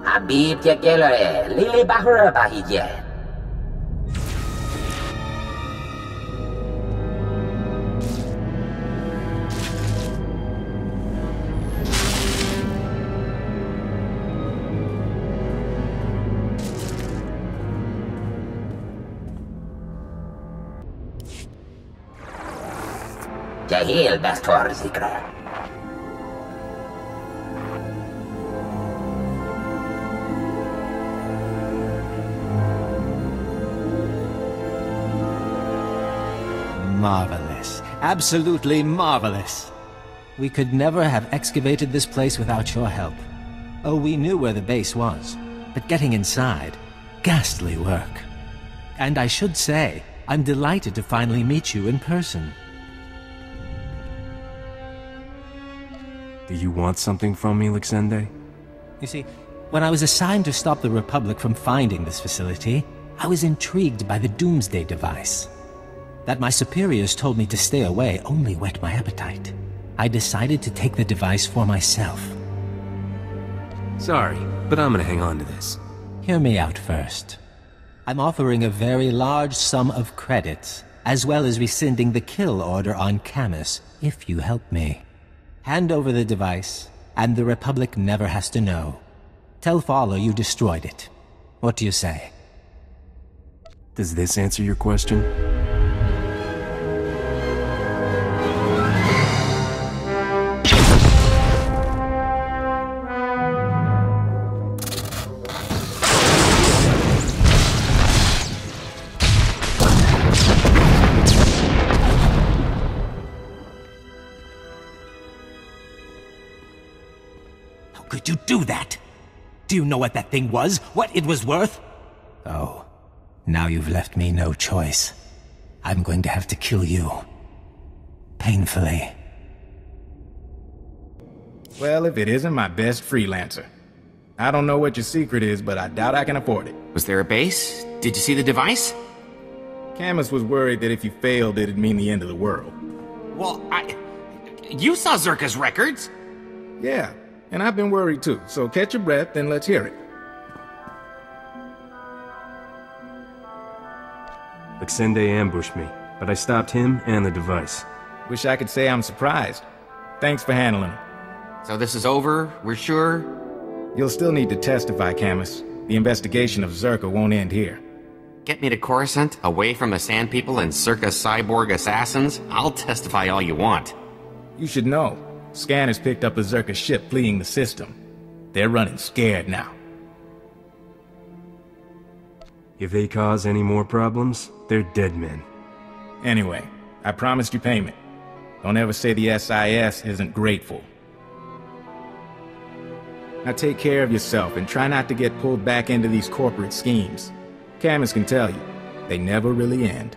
Habib Tekele, Lili Bahura Bahije. Jahil SWTOR Smuggler. Marvelous. Absolutely marvelous. We could never have excavated this place without your help. Oh, we knew where the base was, but getting inside, ghastly work. And I should say, I'm delighted to finally meet you in person. Do you want something from me, Lixende? You see, when I was assigned to stop the Republic from finding this facility, I was intrigued by the Doomsday device. That my superiors told me to stay away only whet my appetite. I decided to take the device for myself. Sorry, but I'm gonna hang on to this. Hear me out first. I'm offering a very large sum of credits, as well as rescinding the kill order on Camus, if you help me. Hand over the device, and the Republic never has to know. Tell Fowler you destroyed it. What do you say? Does this answer your question? Could you do that? Do you know what that thing was? What it was worth? Oh, now you've left me no choice. I'm going to have to kill you. Painfully. Well, if it isn't my best freelancer. I don't know what your secret is, but I doubt I can afford it. Was there a base? Did you see the device? Camus was worried that if you failed, it'd mean the end of the world. Well, You saw Zerka's records! Yeah. And I've been worried too, so catch your breath and let's hear it. Lixende ambushed me, but I stopped him and the device. Wish I could say I'm surprised. Thanks for handling it. So this is over? We're sure? You'll still need to testify, Camus. The investigation of Zerka won't end here. Get me to Coruscant, away from the Sand People and Circa cyborg assassins? I'll testify all you want. You should know. Scanners picked up a Zerka ship fleeing the system. They're running scared now. If they cause any more problems, they're dead men. Anyway, I promised you payment. Don't ever say the SIS isn't grateful. Now take care of yourself and try not to get pulled back into these corporate schemes. Camus can tell you, they never really end.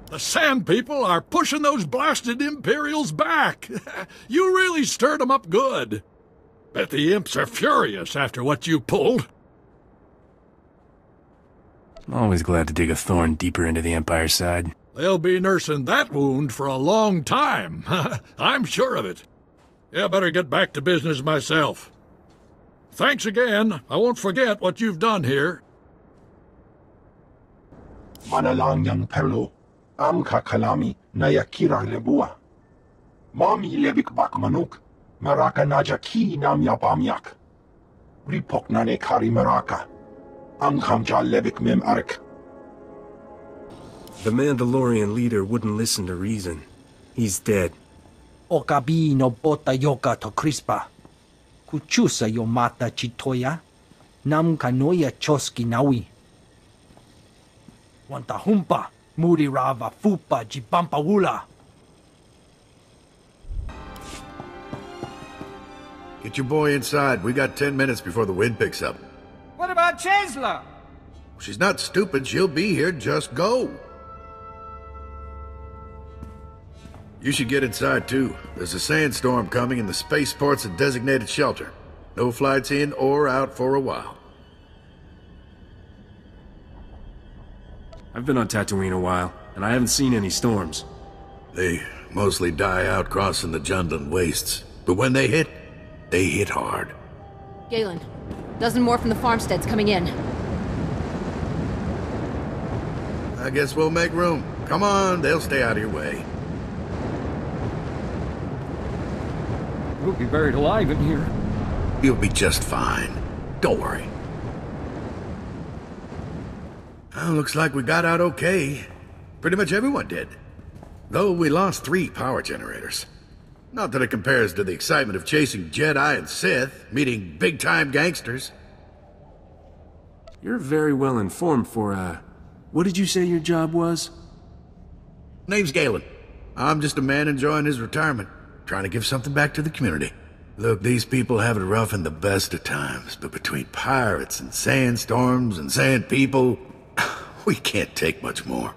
The Sand People are pushing those blasted Imperials back. You really stirred them up good. Bet the Imps are furious after what you pulled. I'm always glad to dig a thorn deeper into the Empire side. They'll be nursing that wound for a long time. I'm sure of it. Yeah, better get back to business myself. Thanks again. I won't forget what you've done here. Manalanyang Perlo. Amka kalami na yakira lebua. Mami lebik bak manuk. Maraka najaki nam yapamyak. Ripok nane kari maraka. Amkamja lebik mem ark. The Mandalorian leader wouldn't listen to reason. He's dead. Okabi no bota yoka to crispa. Kuchusa yo mata chitoya. Nam kanoya choski nawi. Wanta humpa. Muri rava fupa jibampa wula. Get your boy inside. We got 10 minutes before the wind picks up. What about Chancellor? She's not stupid. She'll be here. Just go. You should get inside, too. There's a sandstorm coming and the spaceport's a designated shelter. No flights in or out for a while. I've been on Tatooine a while, and I haven't seen any storms. They mostly die out crossing the Jundland wastes. But when they hit, They hit hard. Galen, dozen more from the farmsteads coming in. I guess we'll make room. Come on, they'll stay out of your way. We'll be buried alive in here. You'll be just fine. Don't worry. Well, looks like we got out okay. Pretty much everyone did. Though we lost 3 power generators. Not that it compares to the excitement of chasing Jedi and Sith, meeting big-time gangsters. You're very well informed for, what did you say your job was? Name's Galen. I'm just a man enjoying his retirement, trying to give something back to the community. Look, these people have it rough in the best of times, but between pirates and sandstorms and sand people, we can't take much more.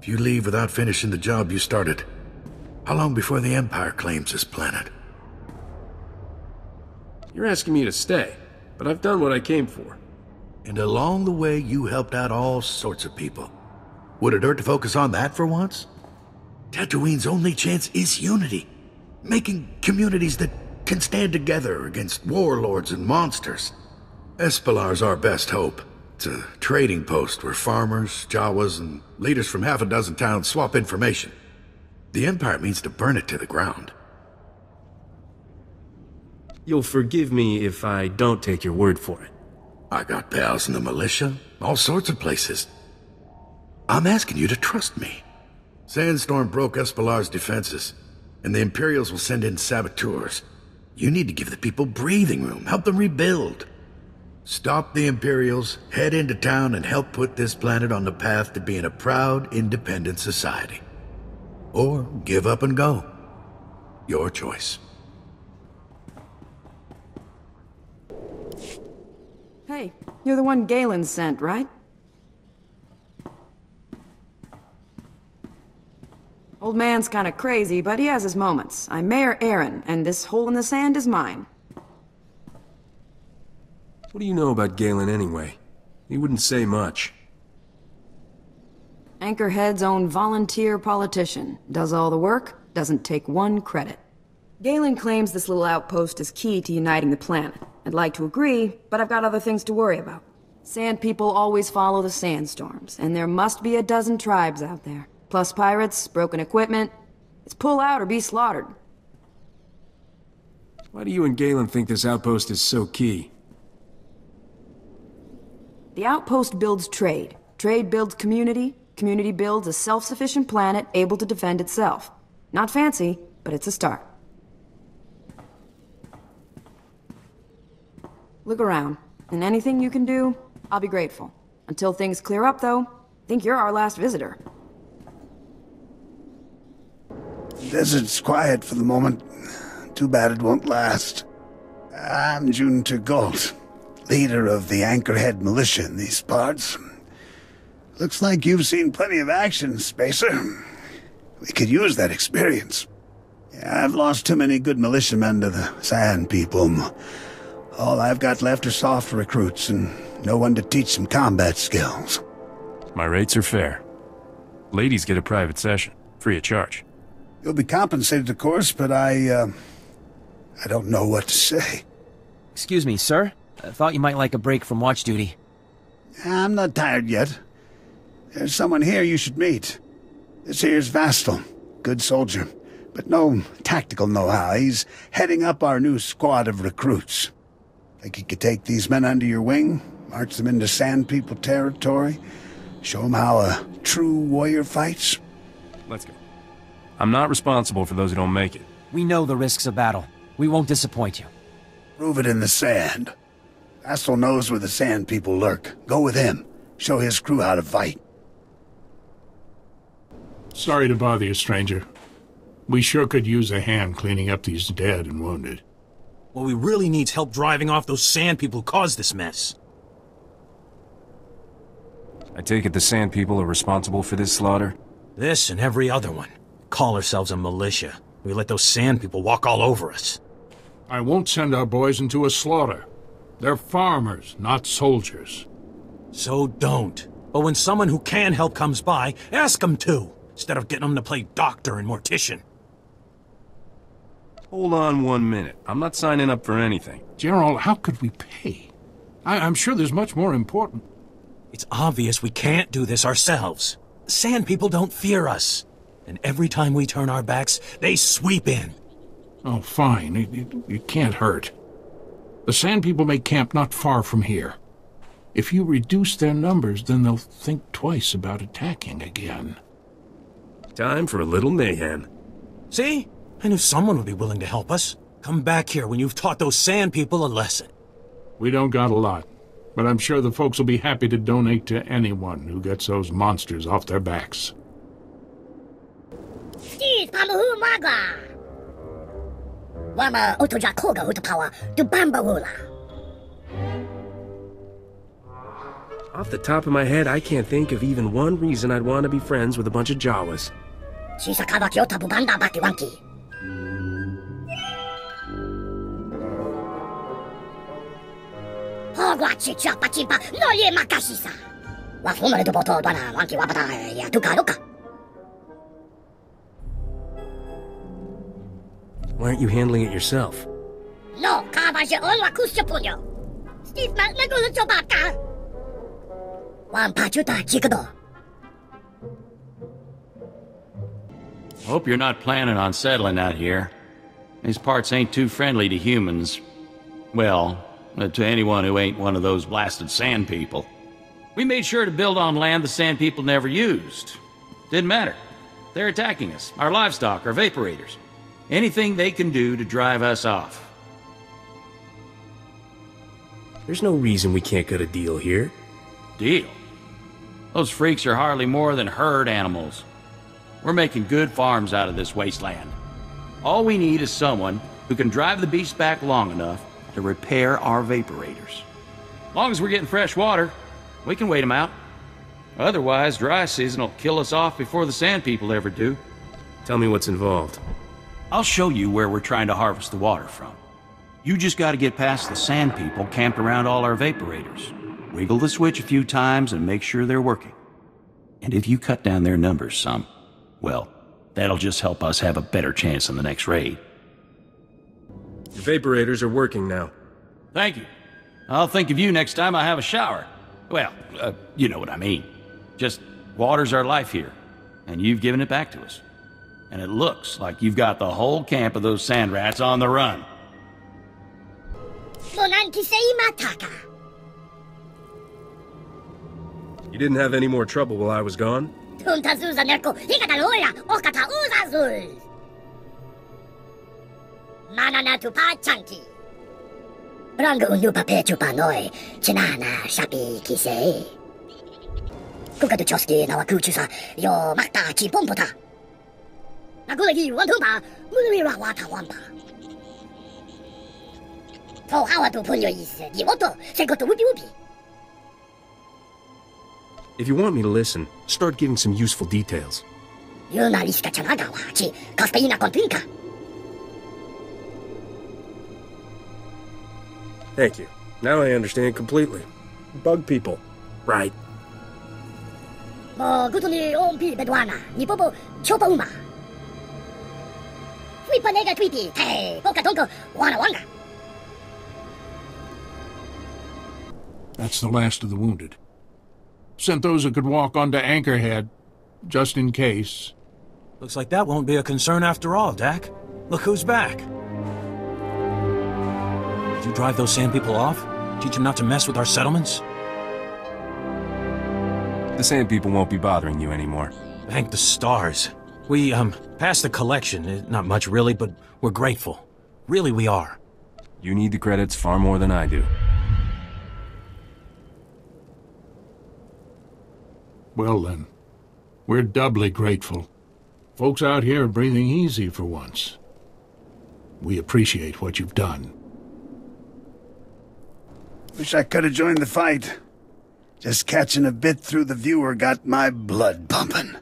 If you leave without finishing the job you started, how long before the Empire claims this planet? You're asking me to stay, but I've done what I came for. And along the way, you helped out all sorts of people. Would it hurt to focus on that for once? Tatooine's only chance is unity. Making communities that can stand together against warlords and monsters. Espellar's our best hope. It's a trading post where farmers, Jawas, and leaders from half a dozen towns swap information. The Empire means to burn it to the ground. You'll forgive me if I don't take your word for it. I got pals in the militia, all sorts of places. I'm asking you to trust me. Sandstorm broke Espellar's defenses, and the Imperials will send in saboteurs. You need to give the people breathing room, help them rebuild. Stop the Imperials, head into town, and help put this planet on the path to being a proud, independent society. Or give up and go. Your choice. Hey, you're the one Galen sent, right? Old man's kinda crazy, but he has his moments. I'm Mayor Aaron, and this hole in the sand is mine. What do you know about Galen anyway? He wouldn't say much. Anchorhead's own volunteer politician. Does all the work, doesn't take one credit. Galen claims this little outpost is key to uniting the planet. I'd like to agree, but I've got other things to worry about. Sand people always follow the sandstorms, and there must be a dozen tribes out there. Plus pirates, broken equipment. It's pull out or be slaughtered. Why do you and Galen think this outpost is so key? The outpost builds trade. Trade builds community. Community builds a self-sufficient planet able to defend itself. Not fancy, but it's a start. Look around, and anything you can do, I'll be grateful. Until things clear up, though, I think you're our last visitor. Desert's quiet for the moment. Too bad it won't last. I'm June Turgolt, leader of the Anchorhead militia in these parts. Looks like you've seen plenty of action, Spacer. We could use that experience. Yeah, I've lost too many good militiamen to the Sand people. All I've got left are soft recruits and no one to teach them combat skills. My rates are fair. Ladies get a private session, free of charge. You'll be compensated, of course, but I don't know what to say. Excuse me, sir. I thought you might like a break from watch duty. I'm not tired yet. There's someone here you should meet. This here's Vastal. Good soldier, but no tactical know-how. He's heading up our new squad of recruits. Think you could take these men under your wing, march them into Sand People territory, show them how a true warrior fights? Let's go. I'm not responsible for those who don't make it. We know the risks of battle. We won't disappoint you. Prove it in the sand. Vastal knows where the Sand People lurk. Go with him. Show his crew how to fight. Sorry to bother you, stranger. We sure could use a hand cleaning up these dead and wounded. What we really need's help driving off those Sand People who caused this mess. I take it the Sand People are responsible for this slaughter? This and every other one. Call ourselves a militia. We let those Sand People walk all over us. I won't send our boys into a slaughter. They're farmers, not soldiers. So don't. But when someone who can help comes by, ask them to, instead of getting them to play doctor and mortician. Hold on 1 minute. I'm not signing up for anything. Gerald, how could we pay? I'm sure there's much more important. It's obvious we can't do this ourselves. Sand people don't fear us. And every time we turn our backs, they sweep in. Oh, fine. It can't hurt. The Sand People may camp not far from here. If you reduce their numbers, then they'll think twice about attacking again. Time for a little mayhem. See? I knew someone would be willing to help us. Come back here when you've taught those Sand People a lesson. We don't got a lot, but I'm sure the folks will be happy to donate to anyone who gets those monsters off their backs. Steve Pamahu Magla! Wama Otojakoga Hutapawa to Bambawula. Off the top of my head, I can't think of even one reason I'd want to be friends with a bunch of Jawas. Shisakawa Kyota Bubanda Bakiwanki. Hogwa Chicha Pachipa, Noye Makashisa. Wafumare to Boto Dwana, Wanki Wabata, Yatukaroka. Why aren't you handling it yourself? No, Kavaja Onwa Kushapunyo. Steve Magnagulo Chobaka. Wan Pachuta Chikado. Hope you're not planning on settling out here. These parts ain't too friendly to humans. Well, to anyone who ain't one of those blasted sand people. We made sure to build on land the sand people never used. Didn't matter. They're attacking us, our livestock, our vaporators. Anything they can do to drive us off. There's no reason we can't get a deal here. Deal? Those freaks are hardly more than herd animals. We're making good farms out of this wasteland. All we need is someone who can drive the beast back long enough to repair our vaporators. As long as we're getting fresh water, we can wait them out. Otherwise, dry season will kill us off before the sand people ever do. Tell me what's involved. I'll show you where we're trying to harvest the water from. You just gotta get past the sand people camped around all our vaporators. Wiggle the switch a few times and make sure they're working. And if you cut down their numbers some, well, that'll just help us have a better chance in the next raid. The vaporators are working now. Thank you. I'll think of you next time I have a shower. Well, you know what I mean. Just water's our life here, and you've given it back to us. And it looks like you've got the whole camp of those sand rats on the run. You didn't have any more trouble while I was gone? Brango unupa pechupa noi, chinana shapi kise. Kuka tu choski na wakuchusa, yo makta chi pompota. Nagulagi wantumpa, munira wata wampa. To hawa tu punyo is, dimoto, sekoto wupi wupi. If you want me to listen, start giving some useful details. Yuna liska chanagawa, chi kaspeina kontinka. Thank you. Now I understand completely. Bug people. Right. Mo gutuni ompi bedwana, ni popo chopa uma. Flipa nega tweety, hey, poka tonko, wana wanga. That's the last of the wounded. Sent those who could walk onto Anchorhead, just in case. Looks like that won't be a concern after all, Dak. Look who's back. Did you drive those sand people off? Teach them not to mess with our settlements? The sand people won't be bothering you anymore. Thank the stars. We, passed the collection. Not much really, but we're grateful. Really, we are. You need the credits far more than I do. Well then, we're doubly grateful. Folks out here are breathing easy for once. We appreciate what you've done. Wish I could have joined the fight. Just catching a bit through the viewer got my blood pumping.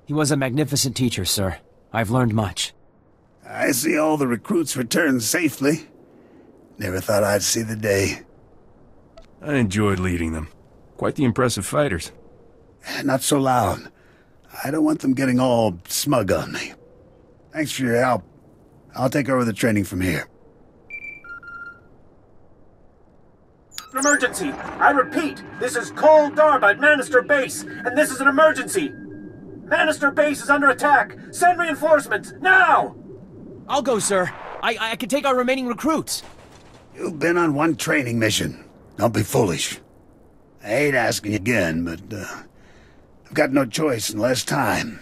He was a magnificent teacher, sir. I've learned much. I see all the recruits returned safely. Never thought I'd see the day. I enjoyed leading them. Quite the impressive fighters. Not so loud. I don't want them getting all smug on me. Thanks for your help. I'll take over the training from here. Emergency! I repeat, this is Cole Darba at Manister Base, and this is an emergency! Manister Base is under attack! Send reinforcements, now! I'll go, sir. I can take our remaining recruits. You've been on one training mission. Don't be foolish. I hate asking again, but I've got no choice and less time.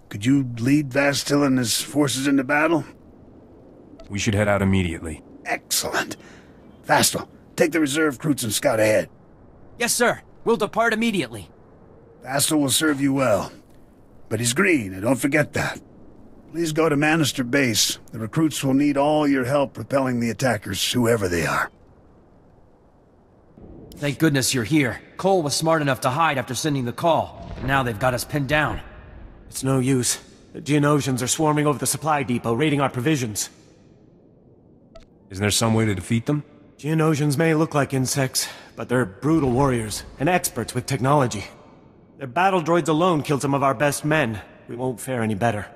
Could you lead Vastil and his forces into battle? We should head out immediately. Excellent. Vastil, take the reserve recruits and scout ahead. Yes, sir. We'll depart immediately. Vastil will serve you well. But he's green, and don't forget that. Please go to Manister Base. The recruits will need all your help repelling the attackers, whoever they are. Thank goodness you're here. Cole was smart enough to hide after sending the call. Now they've got us pinned down. It's no use. The Geonosians are swarming over the supply depot, raiding our provisions. Isn't there some way to defeat them? Geonosians may look like insects, but they're brutal warriors, and experts with technology. Their battle droids alone killed some of our best men. We won't fare any better.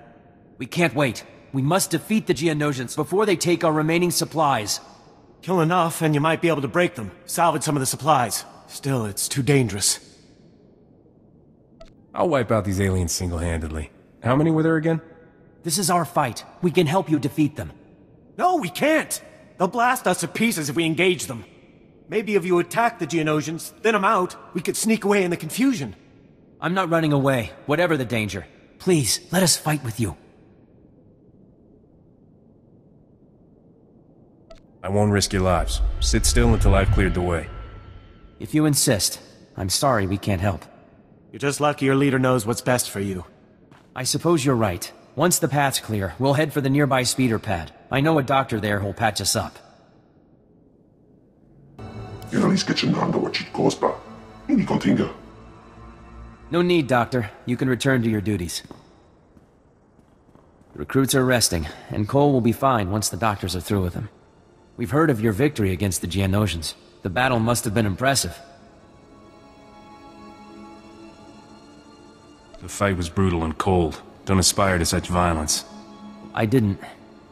We can't wait. We must defeat the Geonosians before they take our remaining supplies. Kill enough, and you might be able to break them, salvage some of the supplies. Still, it's too dangerous. I'll wipe out these aliens single-handedly. How many were there again? This is our fight. We can help you defeat them. No, we can't! They'll blast us to pieces if we engage them. Maybe if you attack the Geonosians, thin them out, we could sneak away in the confusion. I'm not running away, whatever the danger. Please, let us fight with you. I won't risk your lives. Sit still until I've cleared the way. If you insist. I'm sorry we can't help. You're just lucky your leader knows what's best for you. I suppose you're right. Once the path's clear, we'll head for the nearby speeder pad. I know a doctor there who'll patch us up. No need, Doctor. You can return to your duties. The recruits are resting, and Cole will be fine once the doctors are through with him. We've heard of your victory against the Geonosians. The battle must have been impressive. The fight was brutal and cold. Don't aspire to such violence. I didn't.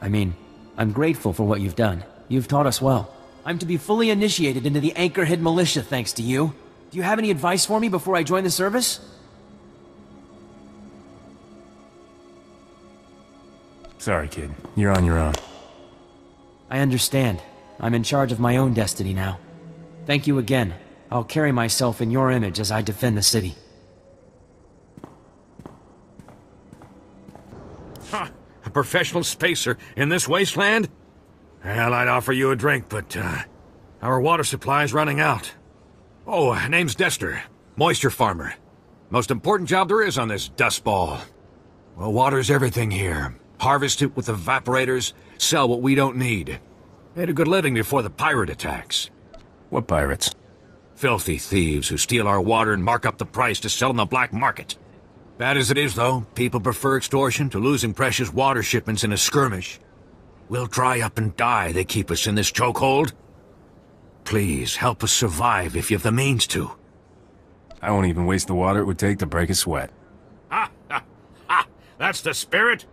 I mean, I'm grateful for what you've done. You've taught us well. I'm to be fully initiated into the Anchorhead Militia thanks to you. Do you have any advice for me before I join the service? Sorry, kid. You're on your own. I understand. I'm in charge of my own destiny now. Thank you again. I'll carry myself in your image as I defend the city. Huh. A professional spacer in this wasteland? Well, I'd offer you a drink, but, our water supply's running out. Oh, name's Dester. Moisture farmer. Most important job there is on this dust ball. Well, water's everything here. Harvest it with evaporators, sell what we don't need. Made a good living before the pirate attacks. What pirates? Filthy thieves who steal our water and mark up the price to sell on the black market. Bad as it is, though, people prefer extortion to losing precious water shipments in a skirmish. We'll dry up and die, they keep us in this chokehold. Please, help us survive if you have the means to. I won't even waste the water it would take to break a sweat. Ha! Ha! Ha! That's the spirit!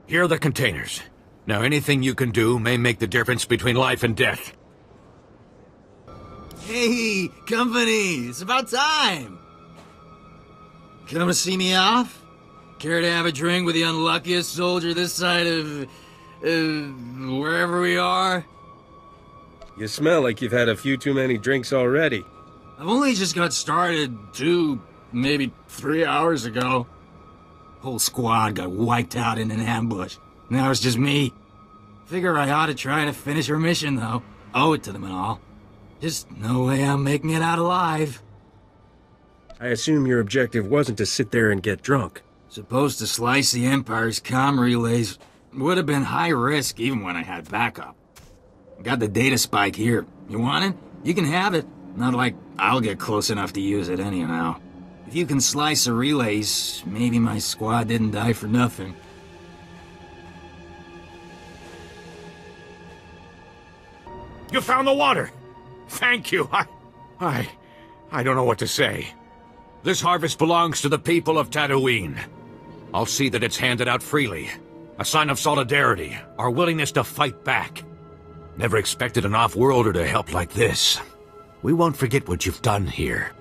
Here are the containers. Now anything you can do may make the difference between life and death. Hey, company! It's about time! Come to see me off? Care to have a drink with the unluckiest soldier this side of... wherever we are? You smell like you've had a few too many drinks already. I've only just got started 2, maybe 3 hours ago. Whole squad got wiped out in an ambush. Now it's just me. Figure I ought to try to finish our mission, though. Owe it to them and all. Just no way I'm making it out alive. I assume your objective wasn't to sit there and get drunk. Supposed to slice the Empire's comm relays. Would have been high risk even when I had backup. Got the data spike here. You want it? You can have it. Not like I'll get close enough to use it anyhow. If you can slice the relays, maybe my squad didn't die for nothing. You found the water! Thank you. I don't know what to say. This harvest belongs to the people of Tatooine. I'll see that it's handed out freely. A sign of solidarity, our willingness to fight back. Never expected an off-worlder to help like this. We won't forget what you've done here.